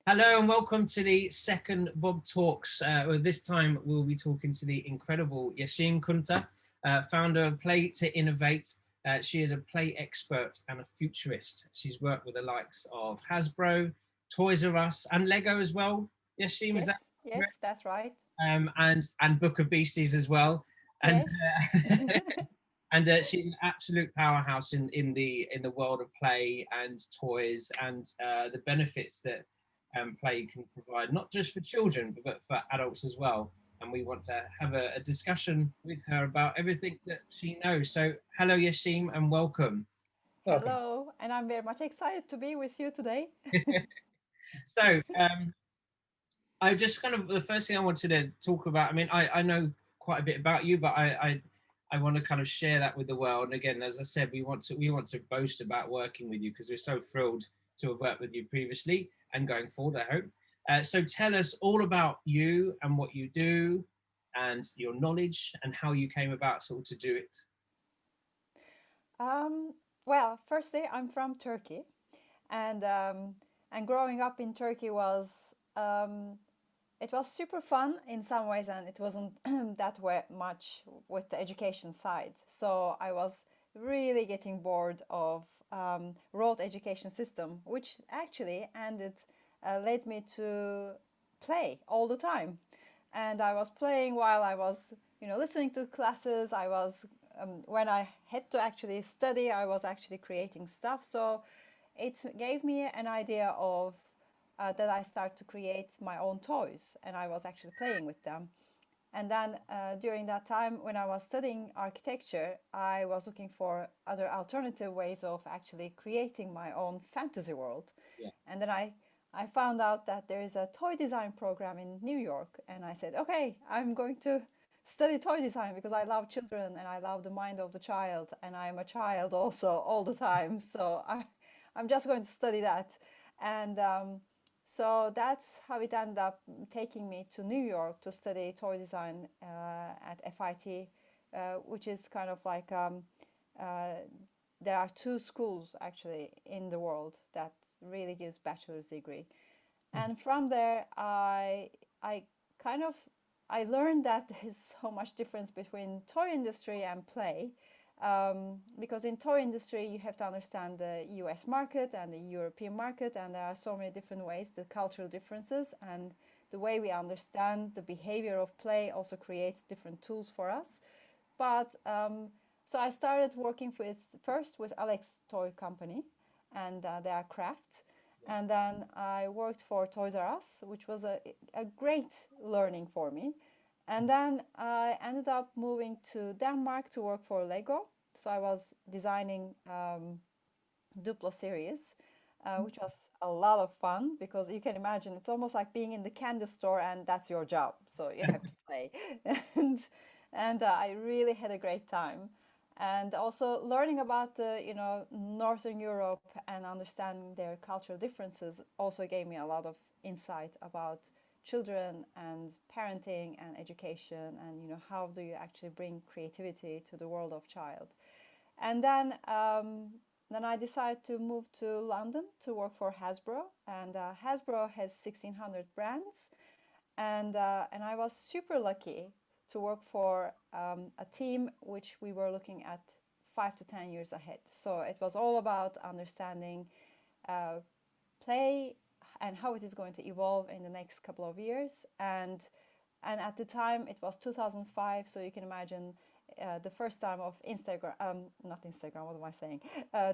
Hello and welcome to the second BoB Talks. This time we'll be talking to the incredible Yesim Kunter, founder of Play to Innovate. She is a play expert and a futurist. She's worked with the likes of Hasbro, Toys R Us, and Lego as well. Yesim, is that Yes, yes, correct? that's right. And Book of Beasties as well. And Yes. and she's an absolute powerhouse in the world of play and toys and the benefits that play can provide, not just for children but for adults as well. And we want to have a discussion with her about everything that she knows. So, hello, Yashim, and welcome. Welcome. Hello, and I'm very much excited to be with you today. So, I just kind of the first thing I wanted to talk about. I mean, I know quite a bit about you, but I want to kind of share that with the world. And again, as I said, we want to boast about working with you because we're so thrilled to have worked with you previously and going forward, I hope. So tell us all about you and what you do and your knowledge and how you came about sort of to do it. Um, well, firstly, I'm from Turkey, and growing up in Turkey was it was super fun in some ways, and it wasn't that way much with the education side. So I was really getting bored of rote education system, which actually ended led me to play all the time. And I was playing while I was, listening to classes. I was when I had to actually study, I was actually creating stuff. So it gave me an idea of that I started to create my own toys, and I was actually playing with them. And then during that time, when I was studying architecture, I was looking for other alternative ways of actually creating my own fantasy world. Yeah. And then I found out that there is a toy design program in New York, and I said, okay, I'm going to study toy design because I love children and I love the mind of the child, and I'm a child also all the time. So I'm just going to study that. And so that's how it ended up taking me to New York to study toy design at FIT, which is kind of like uh, there are two schools actually in the world that really gives bachelor's degree. And from there, I kind of I learned that there's so much difference between toy industry and play, because in toy industry you have to understand the US market and the European market, and there are so many different ways, the cultural differences, and the way we understand the behavior of play also creates different tools for us. But so I started working with first with Alex Toy Company, and they are crafts. And then I worked for Toys R Us, which was a great learning for me. And then I ended up moving to Denmark to work for Lego. So I was designing Duplo series, which was a lot of fun because you can imagine it's almost like being in the candy store and that's your job. So you have to play. and I really had a great time. And also learning about the, Northern Europe and understanding their cultural differences also gave me a lot of insight about children and parenting and education, and how do you actually bring creativity to the world of child. And then I decided to move to London to work for Hasbro, and Hasbro has 1,600 brands, and I was super lucky to work for a team which we were looking at 5 to 10 years ahead. So it was all about understanding uh, play and how it is going to evolve in the next couple of years. And at the time it was 2005, so you can imagine the first time of Instagram, not Instagram, what am I saying?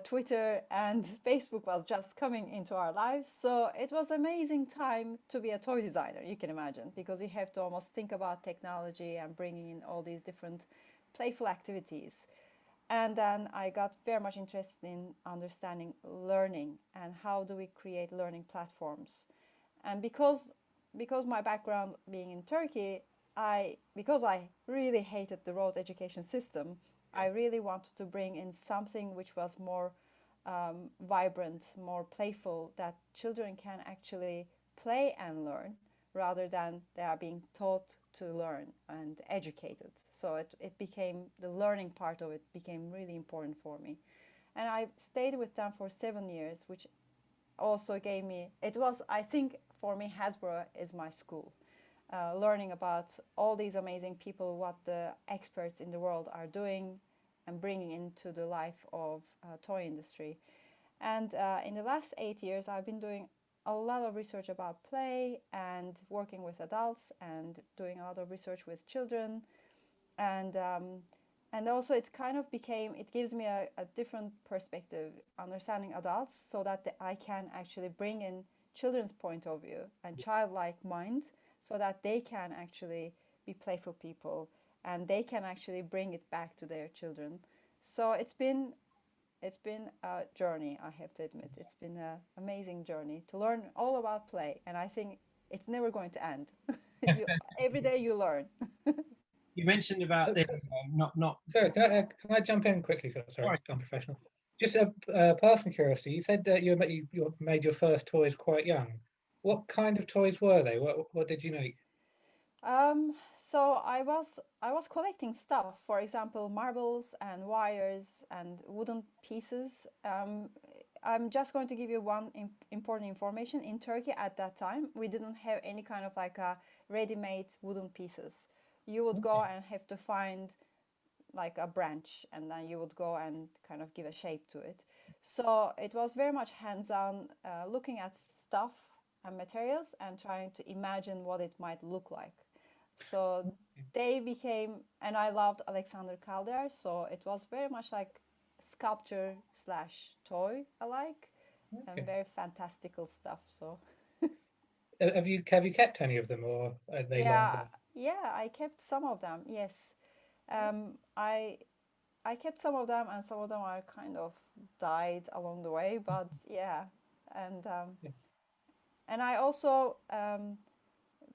Twitter and Facebook was just coming into our lives. So it was amazing time to be a toy designer, you can imagine, because you have to almost think about technology and bringing in all these different playful activities. And then I got very much interested in understanding learning and how do we create learning platforms. And because my background being in Turkey, because I really hated the rote education system, I really wanted to bring in something which was more vibrant, more playful, that children can actually play and learn rather than they are being taught to learn and educated. So it became the learning part of it became really important for me. And I stayed with them for 7 years, which also gave me, it was, I think for me, Hasbro is my school. Learning about all these amazing people, what the experts in the world are doing and bringing into the life of toy industry. And in the last 8 years, I've been doing a lot of research about play and working with adults and doing a lot of research with children. And and also it kind of became, it gives me a different perspective, understanding adults, so that I can actually bring in children's point of view and childlike mind, so that they can actually be playful people and they can actually bring it back to their children. So it's been a journey, I have to admit. It's been an amazing journey to learn all about play, and I think it's never going to end. you, every day you learn. You mentioned about the not Sorry, can I jump in quickly? Sorry, sorry. unprofessional. Just a personal curiosity. You said that you made your first toys quite young. What kind of toys were they? What did you make? So I was collecting stuff, for example, marbles and wires and wooden pieces. I'm just going to give you one important information. In Turkey at that time, we didn't have any kind of like a ready-made wooden pieces. You would go Okay. and have to find like a branch, and then you would go and kind of give a shape to it. So it was very much hands-on, looking at stuff and materials and trying to imagine what it might look like. So they became, and I loved Alexander Calder, so it was very much like sculpture slash toy alike, and Okay. very fantastical stuff. So Have you kept any of them, or are they long yeah, gone? yeah, I kept some of them. Yes, I kept some of them, and some of them are kind of died along the way. But yeah, and um, Yeah. and I also,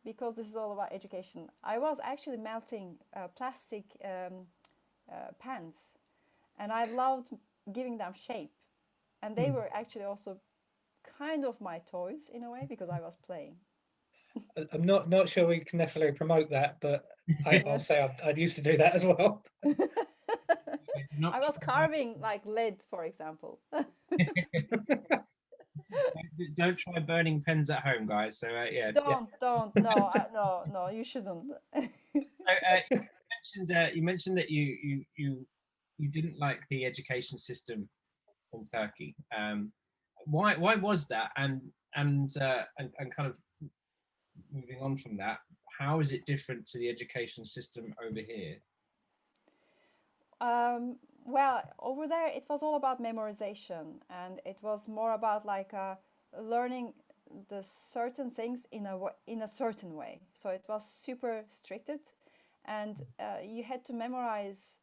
because this is all about education, I was actually melting plastic pans, and I loved giving them shape, and they Hmm. were actually also kind of my toys in a way because I was playing. I'm not sure we can necessarily promote that, but I'll Yeah. say I'd used to do that as well. Not I was carving like lead, for example. don't try burning pens at home, guys. So yeah, yeah. Don't, no, no, no, you shouldn't. So, you mentioned that you didn't like the education system in Turkey. Why was that? And kind of moving on from that, how is it different to the education system over here? Well, over there it was all about memorization, and it was more about like learning the certain things in a certain way. So it was super stricted, and you had to memorize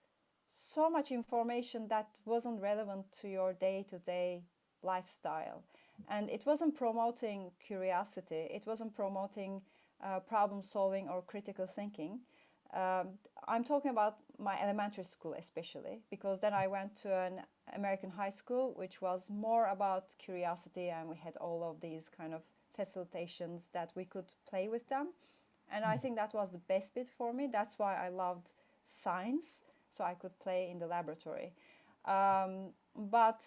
so much information that wasn't relevant to your day-to-day lifestyle, and it wasn't promoting curiosity. It wasn't promoting problem solving or critical thinking. um, I'm talking about my elementary school especially, because then I went to an American high school, which was more about curiosity, and we had all of these kind of facilitations that we could play with them. And I think that was the best bit for me. That's why I loved science, so I could play in the laboratory. But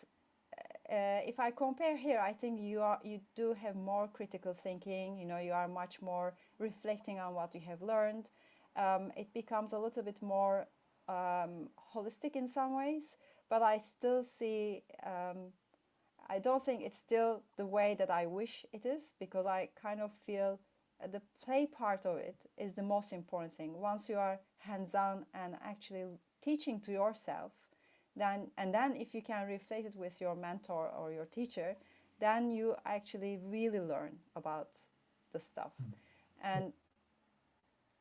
if I compare here, I think you do have more critical thinking. You are much more reflecting on what you have learned. It becomes a little bit more holistic in some ways, but I still see. I don't think it's still the way that I wish it is, because I kind of feel the play part of it is the most important thing. Once you are hands-on and actually teaching to yourself, then if you can reflect it with your mentor or your teacher, then you actually really learn about the stuff. And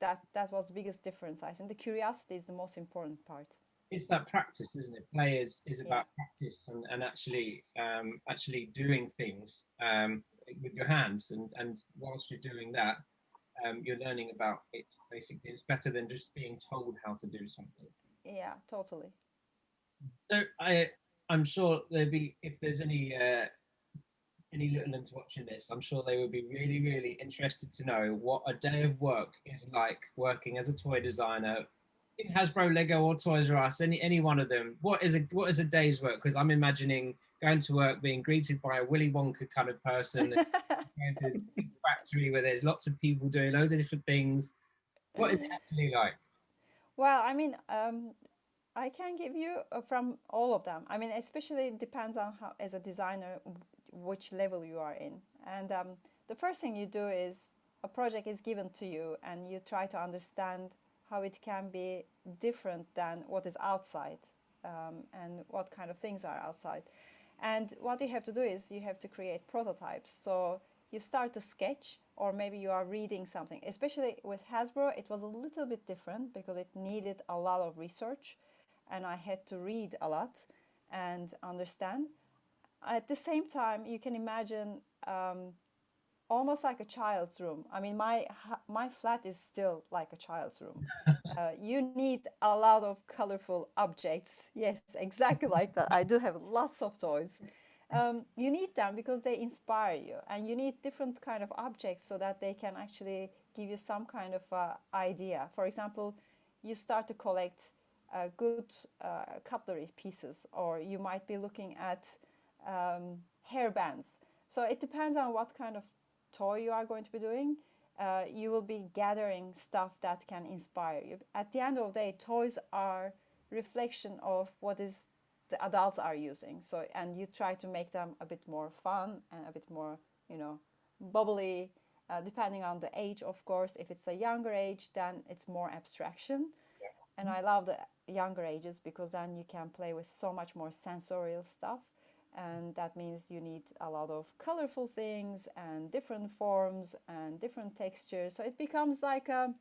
that was the biggest difference. I think the curiosity is the most important part. It's that practice, isn't it? Play is Yeah, about practice and actually doing things with your hands, and whilst you're doing that, you're learning about it. Basically, it's better than just being told how to do something. yeah, totally. So I'm sure there'd be, if there's any little ones watching this, I'm sure they would be really, really interested to know what a day of work is like working as a toy designer in Hasbro, Lego, or Toys R Us, any one of them, what is a day's work? Because I'm imagining going to work, being greeted by a Willy Wonka kind of person, going to this big factory where there's lots of people doing loads of different things. What is it actually like? Well, I mean, I can give you from all of them. I mean, especially it depends on how, as a designer, which level you are in. And the first thing you do is a project is given to you, and you try to understand how it can be different than what is outside, and what kind of things are outside. And what you have to do is you have to create prototypes. So you start to sketch, or maybe you are reading something. Especially with Hasbro, it was a little bit different because it needed a lot of research, and I had to read a lot and understand. At the same time, you can imagine almost like a child's room. I mean, my flat is still like a child's room. You need a lot of colorful objects. Yes, exactly like that. I do have lots of toys. You need them because they inspire you, and you need different kind of objects so that they can actually give you some kind of idea. For example, you start to collect good cutlery pieces, or you might be looking at hair bands. So it depends on what kind of toy you are going to be doing. You will be gathering stuff that can inspire you. At the end of the day, toys are reflection of what is the adults are using. So, and you try to make them a bit more fun and a bit more, you know, bubbly, depending on the age, of course. If it's a younger age, then it's more abstraction. And I love the younger ages because then you can play with so much more sensorial stuff. And that means you need a lot of colorful things and different forms and different textures. So it becomes like a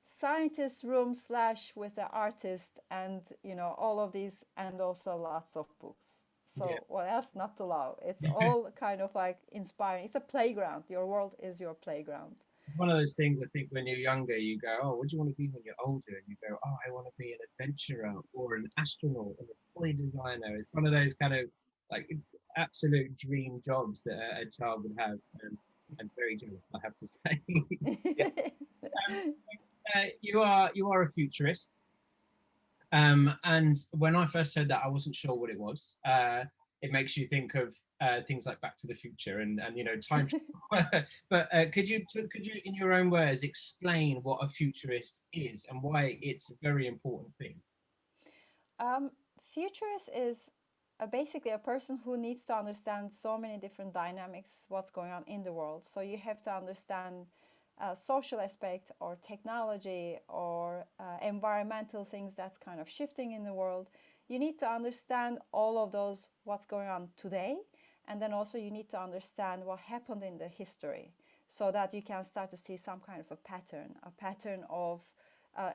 scientist room slash with the artist, and you know, all of these, and also lots of books. Yeah. So what else not to love? It's all kind of like inspiring. It's a playground. Your world is your playground. One of those things I think when you're younger, you go, oh, what do you want to be when you're older? And you go, oh, I want to be an adventurer or an astronaut or a toy designer. It's one of those kind of like absolute dream jobs that a child would have. And I'm very jealous, I have to say. Yeah. Um, you are a futurist. And when I first heard that, I wasn't sure what it was. It makes you think of things like Back to the Future and you know time travel. But could you, in your own words, explain what a futurist is and why it's a very important thing? Um, Futurist is basically a person who needs to understand so many different dynamics, what's going on in the world. So you have to understand social aspect or technology or environmental things that's kind of shifting in the world. You need to understand all of those, what's going on today, and then also you need to understand what happened in the history so that you can start to see some kind of a pattern of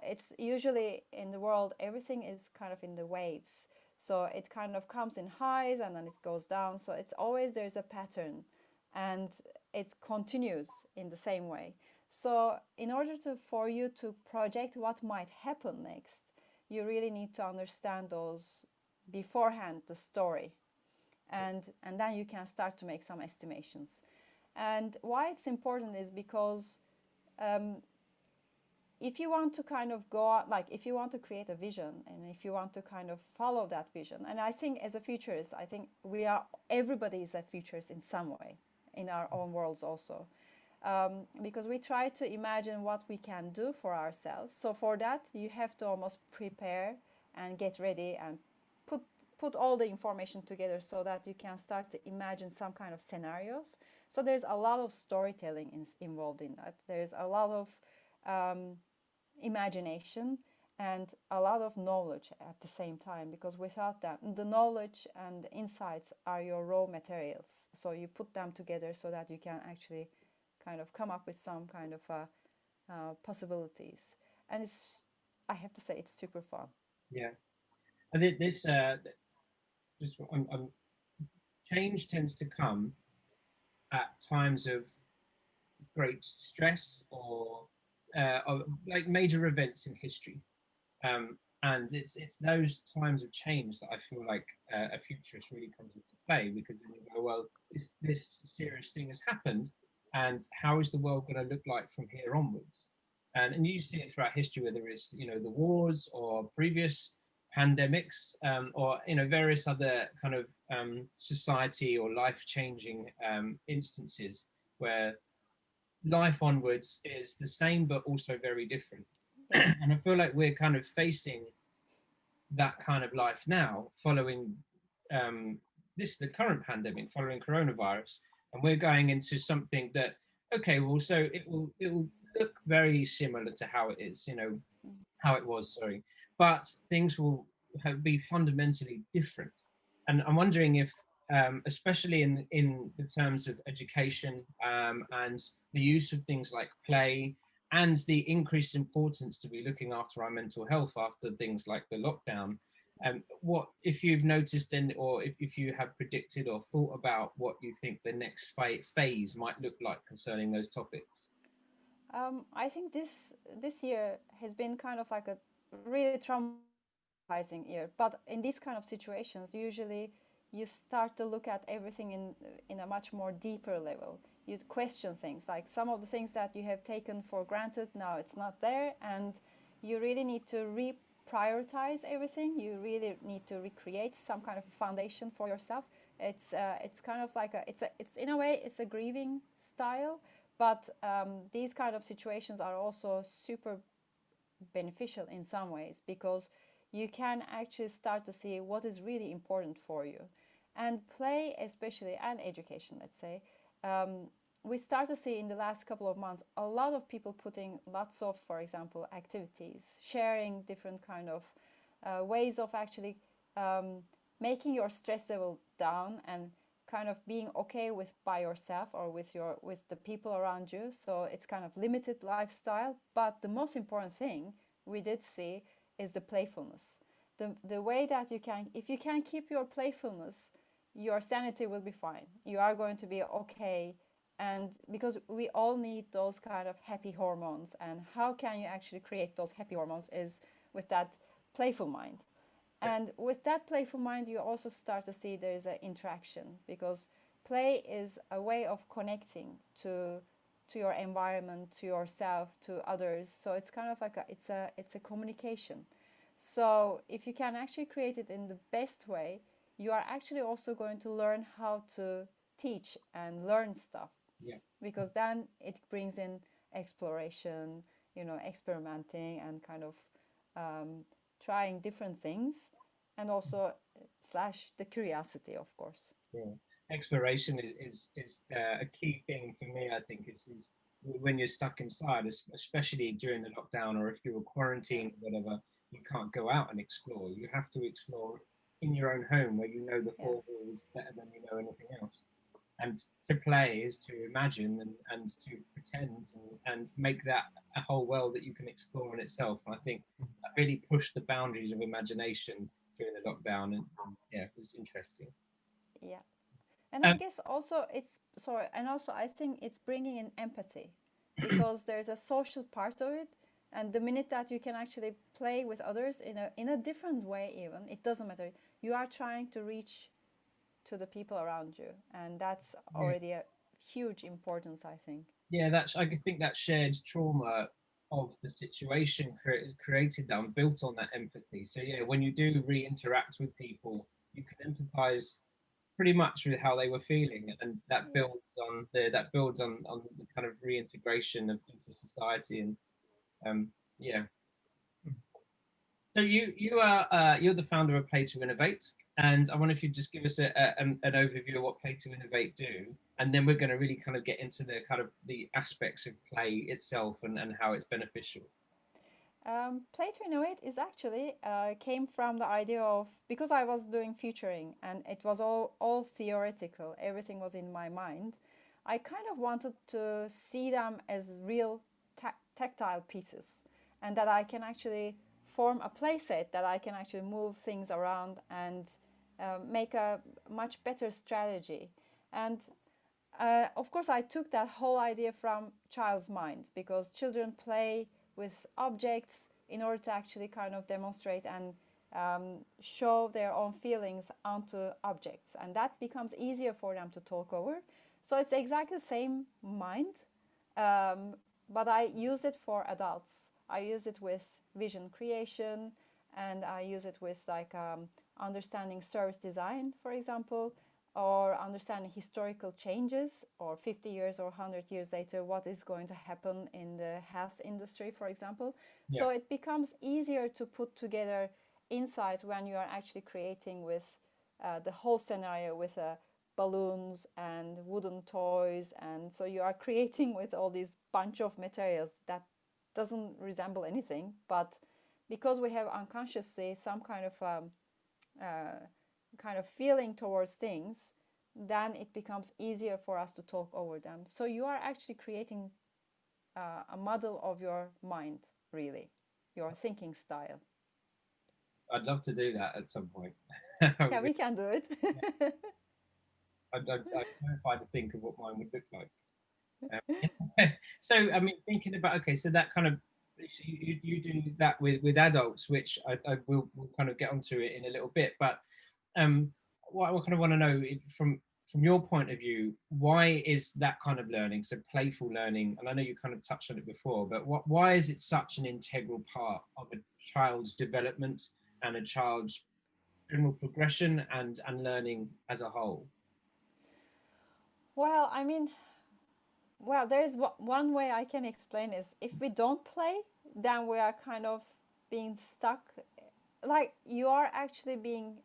it's usually in the world, everything is kind of in the waves. So it kind of comes in highs and then it goes down. So it's always there's a pattern, and it continues in the same way. So in order to for you to project what might happen next, you really need to understand those beforehand, the story, and then you can start to make some estimations. And why it's important is because um, if you want to kind of go out, like if you want to create a vision and if you want to kind of follow that vision, and I think as a futurist, I think everybody is a futurist in some way in our own worlds also, because we try to imagine what we can do for ourselves. So for that, you have to almost prepare and get ready and put put all the information together so that you can start to imagine some kind of scenarios. So there's a lot of storytelling involved in that. There's a lot of um, imagination and a lot of knowledge at the same time, because without that, the knowledge and the insights are your raw materials. So you put them together so that you can actually kind of come up with some kind of possibilities. And it's, I have to say, it's super fun. Yeah, I think this change tends to come at times of great stress or like major events in history. And it's those times of change that I feel like a futurist really comes into play, because then you go, well, this serious thing has happened, and how is the world going to look like from here onwards? and you see it throughout history, whether it's the wars or previous pandemics, or various other kind of society or life-changing instances where life onwards is the same but also very different. Yeah. And I feel like we're kind of facing that kind of life now, following um, the current pandemic, following coronavirus, and we're going into something that, okay, well, so it will look very similar to how it is, Mm. how it was, sorry, but things will be fundamentally different. And I'm wondering if, especially in the terms of education, and the use of things like play, and the increased importance to be looking after our mental health after things like the lockdown, what if you've noticed, or if you have predicted or thought about what you think the next phase might look like concerning those topics? I think this year has been kind of like a really traumatizing year. But in these kind of situations, usually you start to look at everything in a much more deeper level. You question things, like some of the things that you have taken for granted, now it's not there, and you really need to reprioritize everything. You really need to recreate some kind of a foundation for yourself. It's kind of like it's in a way it's a grieving style, but these kind of situations are also super beneficial in some ways, because you can actually start to see what is really important for you. And play, especially, and education, let's say, we start to see in the last couple of months a lot of people putting lots of, for example, activities, sharing different kind of ways of actually um, making your stress level down, and kind of being okay with by yourself or with the people around you. So it's kind of limited lifestyle, but the most important thing we did see is the playfulness. The way that you can, if you can keep your playfulness, your sanity will be fine. You are going to be okay. And because we all need those kind of happy hormones, and how can you actually create those happy hormones is with that playful mind. And with that playful mind, you also start to see there's an interaction, because play is a way of connecting to your environment, to yourself, to others. So it's kind of like it's a communication. So if you can actually create it in the best way, you are actually also going to learn how to teach and learn stuff, Yeah. because then it brings in exploration, experimenting, and kind of um, trying different things, and also slash the curiosity, of course. Yeah. Exploration is a key thing for me. I think is when you're stuck inside, especially during the lockdown, or if you were Yeah, quarantined or whatever, you can't go out and explore. You have to explore in your own home, where you know the yeah, four walls better than you know anything else. And to play is to imagine, and to pretend, and make that a whole world that you can explore in itself. And I think that really pushed the boundaries of imagination during the lockdown, and yeah, it was interesting. yeah. And I Um, guess also it's sorry, and also I think it's bringing in empathy, because there's a social part of it. And the minute that you can actually play with others in a different way, even it doesn't matter, you are trying to reach to the people around you, and that's yeah, already a huge importance, I think. yeah, that's I think that shared trauma of the situation created that and built on that empathy. So yeah, when you do re-interact with people, you can empathize pretty much with how they were feeling, and that Yeah. builds on the kind of reintegration into society. And yeah. So you're the founder of Play to Innovate, and I wonder if you'd just give us an overview of what Play to Innovate do, and then we're going to really kind of get into the kind of the aspects of play itself, and how it's beneficial. Play to Innovate is actually came from the idea of, because I was doing featuring and it was all theoretical, everything was in my mind. I kind of wanted to see them as real tactile pieces, and that I can actually form a play set that I can actually move things around and make a much better strategy. And of course, I took that whole idea from child's mind, because children play with objects in order to actually kind of demonstrate and show their own feelings onto objects, and that becomes easier for them to talk over. So it's exactly the same mind, um, but I use it for adults. I use it with vision creation, and I use it with like understanding service design, for example, or understanding historical changes, or 50 years or 100 years later, what is going to happen in the health industry, for example. Yeah. So it becomes easier to put together insights when you are actually creating with the whole scenario with balloons and wooden toys, and so you are creating with all these bunch of materials that doesn't resemble anything, but because we have unconsciously some uh, kind of feeling towards things, then it becomes easier for us to talk over them. So you are actually creating a model of your mind, really, your thinking style. I'd love to do that at some point. Yeah, we can do it. I'm terrified to think of what mine would look like. So, I mean, thinking about, okay, so that kind of, so you do that with adults, which I will we'll kind of get onto it in a little bit, but what I kind of want to know from your point of view, why is that kind of learning, so playful learning, and I know you kind of touched on it before, but why is it such an integral part of a child's development and a child's general progression and learning as a whole? Well, I mean, well, there's one way I can explain is if we don't play, then we are kind of being stuck. Like you are actually being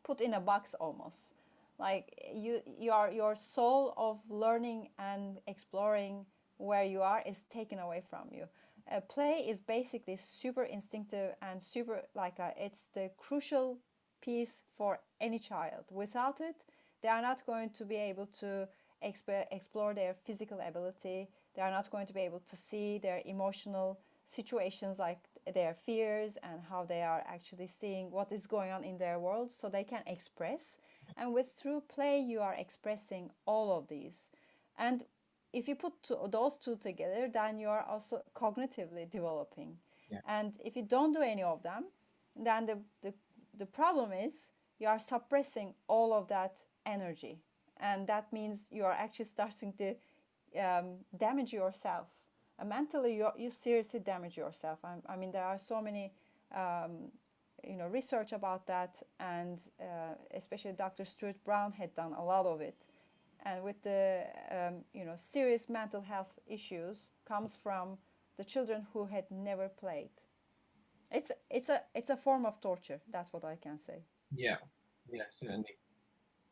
put in a box almost. Like your soul of learning and exploring where you are is taken away from you. Play is basically super instinctive and super like it's the crucial piece for any child. Without it, they are not going to be able to explore their physical ability. They are not going to be able to see their emotional situations, like their fears and how they are actually seeing what is going on in their world, so they can express. And with through play, you are expressing all of these. And if you put those two together, then you are also cognitively developing. Yeah. And if you don't do any of them, then the problem is you are suppressing all of that energy. And that means you are actually starting to damage yourself. Mentally, you seriously damage yourself. I mean, there are so many research about that, and especially Dr. Stuart Brown had done a lot of it. And with the serious mental health issues comes from the children who had never played. It's a form of torture. That's what I can say. Yeah, yeah, certainly.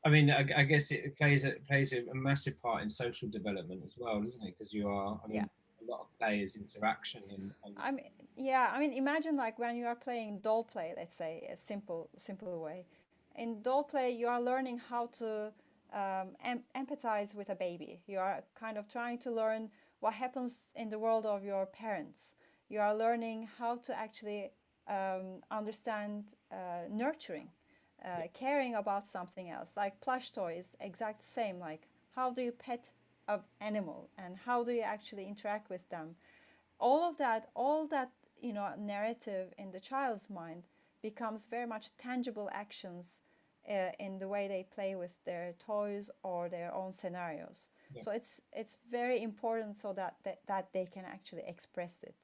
I mean, I guess it plays a massive part in social development as well, doesn't it? Because you are, I Yeah. mean, a lot of players interaction and I mean, yeah. I mean, imagine like when you are playing doll play. Let's say a simple way. In doll play, you are learning how to empathize with a baby. You are kind of trying to learn what happens in the world of your parents. You are learning how to actually understand nurturing, caring about something else. Like plush toys, exact same. Like how do you pet an animal and how do you actually interact with them? All that narrative in the child's mind becomes very much tangible actions in the way they play with their toys or their own scenarios. yeah. So it's very important so that they can actually express it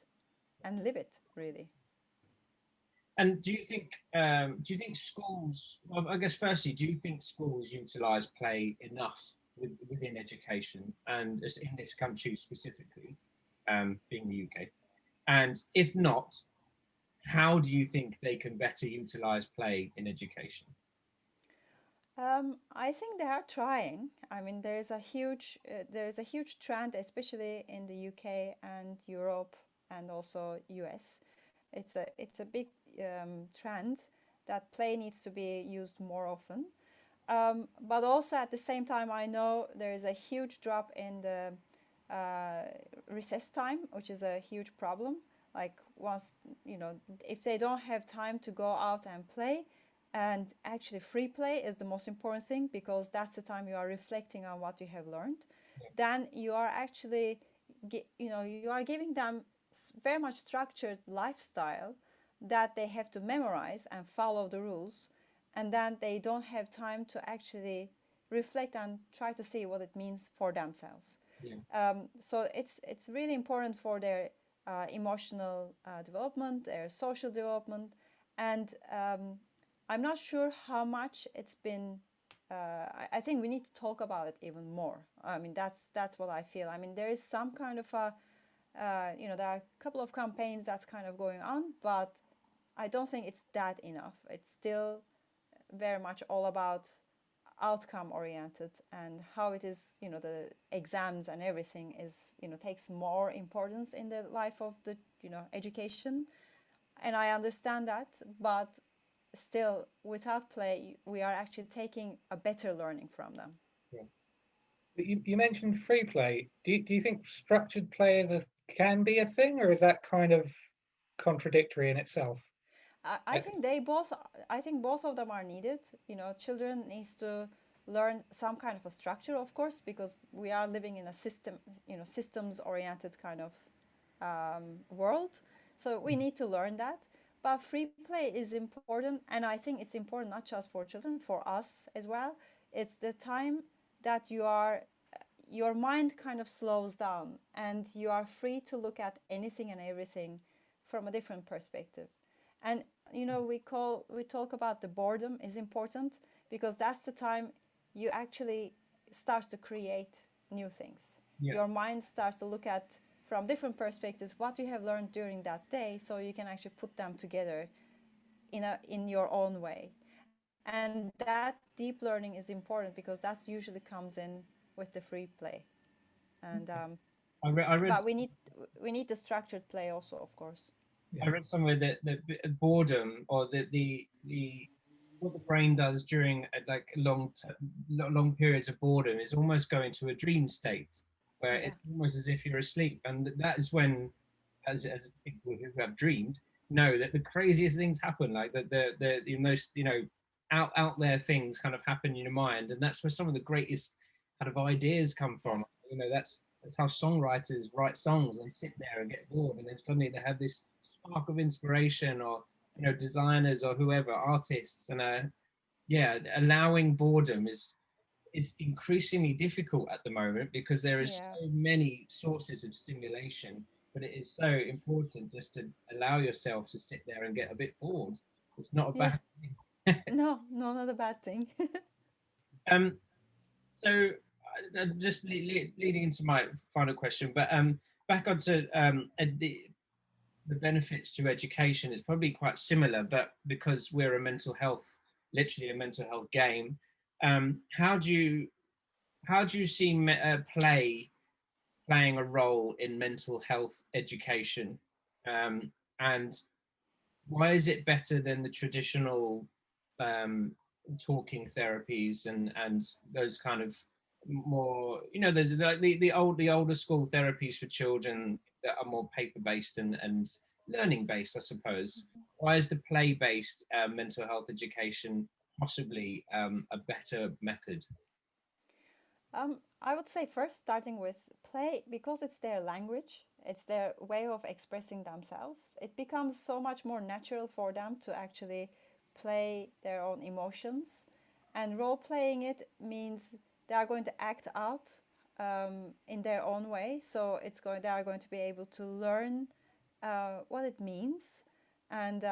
and live it, really. And do you think schools? Well, I guess firstly, do you think schools utilise play enough within education, and in this country specifically, being the UK? And if not, how do you think they can better utilise play in education? I think they are trying. I mean, there's a huge trend, especially in the UK and Europe and also US. It's a big trend that play needs to be used more often. But also at the same time, I know there is a huge drop in the uh, recess time, which is a huge problem. Like once, if they don't have time to go out and play, and actually free play is the most important thing because that's the time you are reflecting on what you have learned, then you are actually, you are giving them very much structured lifestyle that they have to memorize and follow the rules, and then they don't have time to actually reflect and try to see what it means for themselves. Yeah. So it's really important for their emotional development, their social development, and I'm not sure how much it's been. I think we need to talk about it even more. I mean, that's what I feel. I mean, there is some kind of a, there are a couple of campaigns that's kind of going on, but I don't think it's that enough. It's still very much all about outcome oriented, and how it is, the exams and everything is, takes more importance in the life of the, education. And I understand that, but still, without play, we are actually taking a better learning from them. Yeah. But you mentioned free play. Do you think structured play can be a thing, or is that kind of contradictory in itself? I I, think they both. I think both of them are needed. Children needs to learn some kind of a structure, of course, because we are living in a system, systems oriented kind of world. So we need to learn that. But free play is important, and I think it's important not just for children, for us as well. It's the time that your mind kind of slows down, and you are free to look at anything and everything from a different perspective. And we talk about the boredom is important, because that's the time you actually starts to create new things. Yeah. Your mind starts to look at from different perspectives what you have learned during that day, so you can actually put them together in your own way. And that deep learning is important, because that's usually comes in with the free play. And I but read we need the structured play also, of course. yeah. I read somewhere that boredom, or the what the brain does during like long periods of boredom, is almost go into a dream state where Yeah. it's almost as if you're asleep, and that is when, as people who have dreamed know, that the craziest things happen, like the most out there things kind of happen in your mind, and that's where some of the greatest kind of ideas come Yeah. from. That's how songwriters write songs. They sit there and get bored, and then suddenly they have this spark of inspiration, or designers or whoever, artists, and yeah, allowing boredom is increasingly difficult at the moment, because there is Yeah. so many sources of stimulation. But it is so important just to allow yourself to sit there and get a bit bored. It's not a Yeah. bad thing. No, no, not a bad thing. um, so just leading into my final question, but back onto the benefits to education is probably quite similar, but because we're a mental health, literally a mental health game, how do you see playing a role in mental health education, and why is it better than the traditional um, talking therapies and those kind of more, there's like the older school therapies for children that are more paper based and learning based, I suppose. Why is the play based mental health education possibly a better method? I would say first starting with play, because it's their language, it's their way of expressing themselves. It becomes so much more natural for them to actually play their own emotions. And role playing it means they are going to act out in their own way. So they are going to be able to learn what it means, and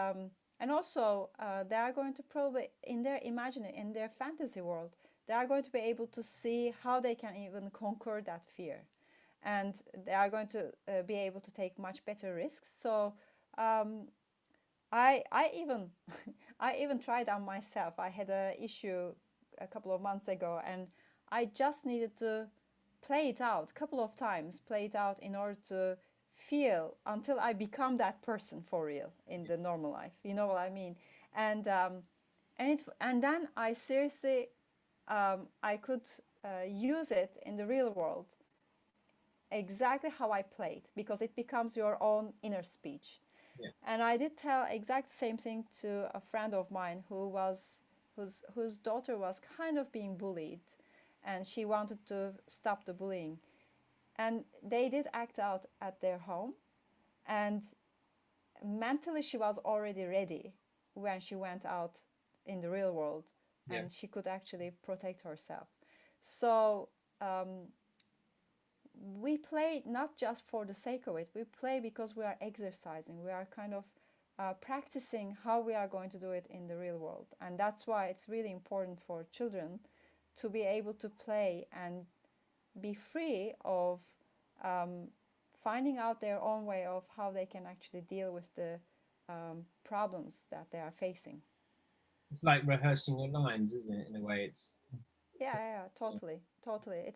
also they are going to probably in their fantasy world, they are going to be able to see how they can even conquer that fear, and they are going to be able to take much better risks. So um, I even I even tried on myself. I had a issue a couple of months ago, and I just needed to play it out a couple of times, play it out in order to feel until I become that person for real in the normal life. You know what I mean? And and then I seriously I could use it in the real world exactly how I played, because it becomes your own inner speech. Yeah, And I did tell exact same thing to a friend of mine whose daughter was kind of being bullied, and she wanted to stop the bullying. And they did act out at their home, and mentally she was already ready when she went out in the real world, yeah, and she could actually protect herself. So um, we play not just for the sake of it. We play because we are exercising. We are kind of practicing how we are going to do it in the real world. And that's why it's really important for children to be able to play and be free of finding out their own way of how they can actually deal with the problems that they are facing. It's like rehearsing your lines, isn't it? In a way, Yeah, yeah, yeah, totally, totally.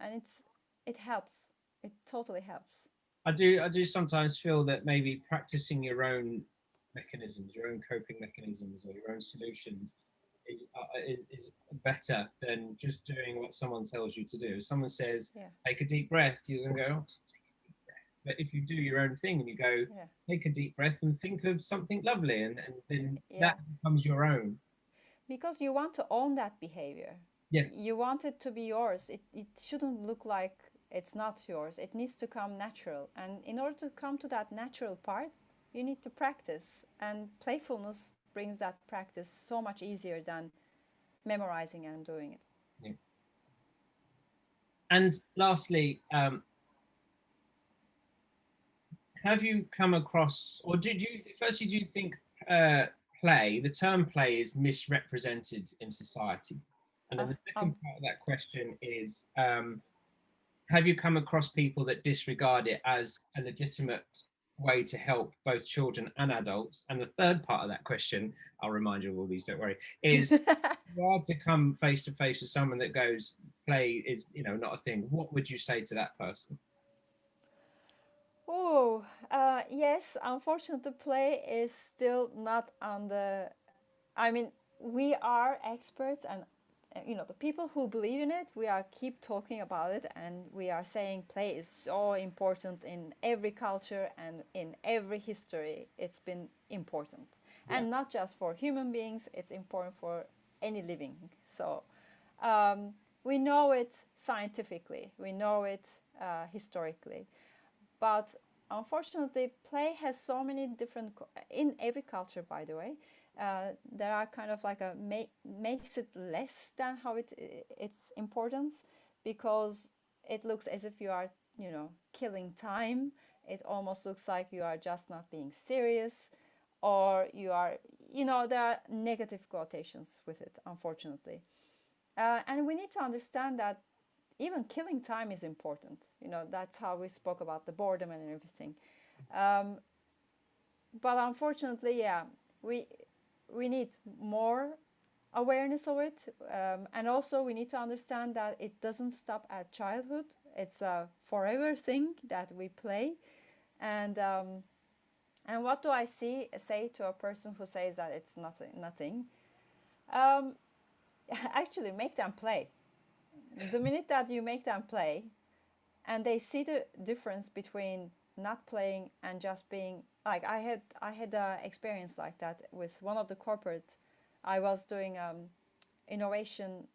And it helps. It totally helps. I do sometimes feel that maybe practicing your own mechanisms, your own coping mechanisms, or your own solutions is better than just doing what someone tells you to do. If someone says, Yeah, take a deep breath, you're going to go, oh, take a deep breath. But if you do your own thing and you go, yeah, take a deep breath and think of something lovely, and then yeah. that becomes your own. Because you want to own that behavior. Yeah. You want it to be yours. It shouldn't look like it's not yours. It needs to come natural. And in order to come to that natural part, you need to practice. And playfulness brings that practice so much easier than memorizing and doing it. Yeah. And lastly, have you come across, or did you, firstly, do you think play, the term play is misrepresented in society? And then Uh, the second um, part of that question is, have you come across people that disregard it as a legitimate way to help both children and adults? And the third part of that question, I'll remind you of all these, don't worry, is you are to come face to face with someone that goes, play is, not a thing. What would you say to that person? Oh, yes, unfortunately, play is still not on the. I mean, we are experts, and the people who believe in it, we are keep talking about it, and we are saying play is so important in every culture and in every history. It's been important, Yeah. and not just for human beings. It's important for any living. So um, we know it scientifically. We know it historically. But unfortunately, play has so many different, in every culture, by the way, there are kind of like makes it less than how its importance, because it looks as if you are, killing time. It almost looks like you are just not being serious, or you are, there are negative connotations with it, unfortunately. And we need to understand that even killing time is important. That's how we spoke about the boredom and everything. Um, but unfortunately, yeah, we we need more awareness of it, and also we need to understand that it doesn't stop at childhood. It's a forever thing that we play, and what do I say to a person who says that it's nothing? Um, Actually, make them play. The minute that you make them play, and they see the difference between not playing and just being like, I had a experience like that with one of the corporate. I was doing innovation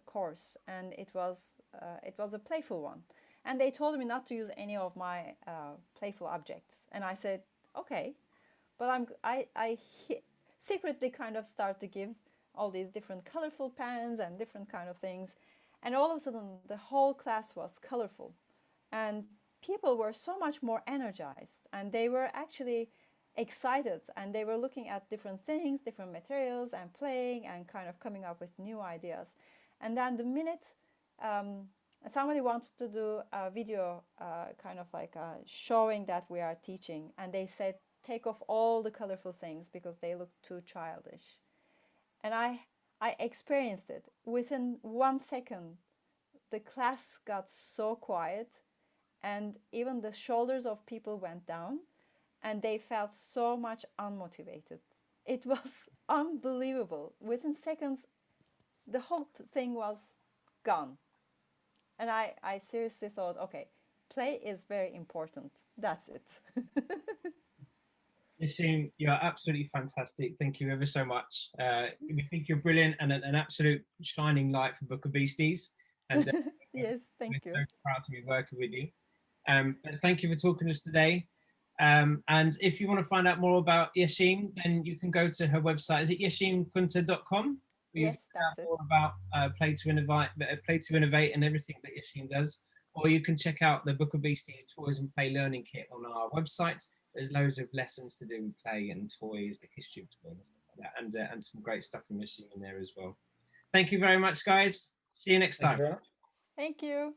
course, and it was a playful one, and they told me not to use any of my playful objects, and I said okay, but I secretly kind of start to give all these different colorful pens and different kind of things, and all of a sudden the whole class was colorful, and people were so much more energized, and they were actually excited, and they were looking at different things, different materials, and playing and kind of coming up with new ideas. And then the minute um, somebody wanted to do a video, kind of like showing that we are teaching, and they said take off all the colorful things because they look too childish. And I experienced it within 1 second. The class got so quiet, and even the shoulders of people went down, and they felt so much unmotivated. It was unbelievable. Within seconds, the whole thing was gone. And I seriously thought, okay, play is very important. That's it. Yesim, you're absolutely fantastic. Thank you ever so much. We think you're brilliant and an absolute shining light for Book of Beasties. And Yes, we're thank you. so proud to be working with you. But thank you for talking to us today. And if you want to find out more about Yesim, then you can go to her website. Is it yesimkunter.com? Where you can Yes, find that's out it. more about Play to Innovate and everything that Yesim does. or you can check out the Book of Beasties Toys and Play Learning Kit on our website. There's loads of lessons to do with play and toys, the history of toys and stuff like that, and some great stuff from Yesim in there as well. Thank you very much, guys. See you next Thank time. you very much. Thank you.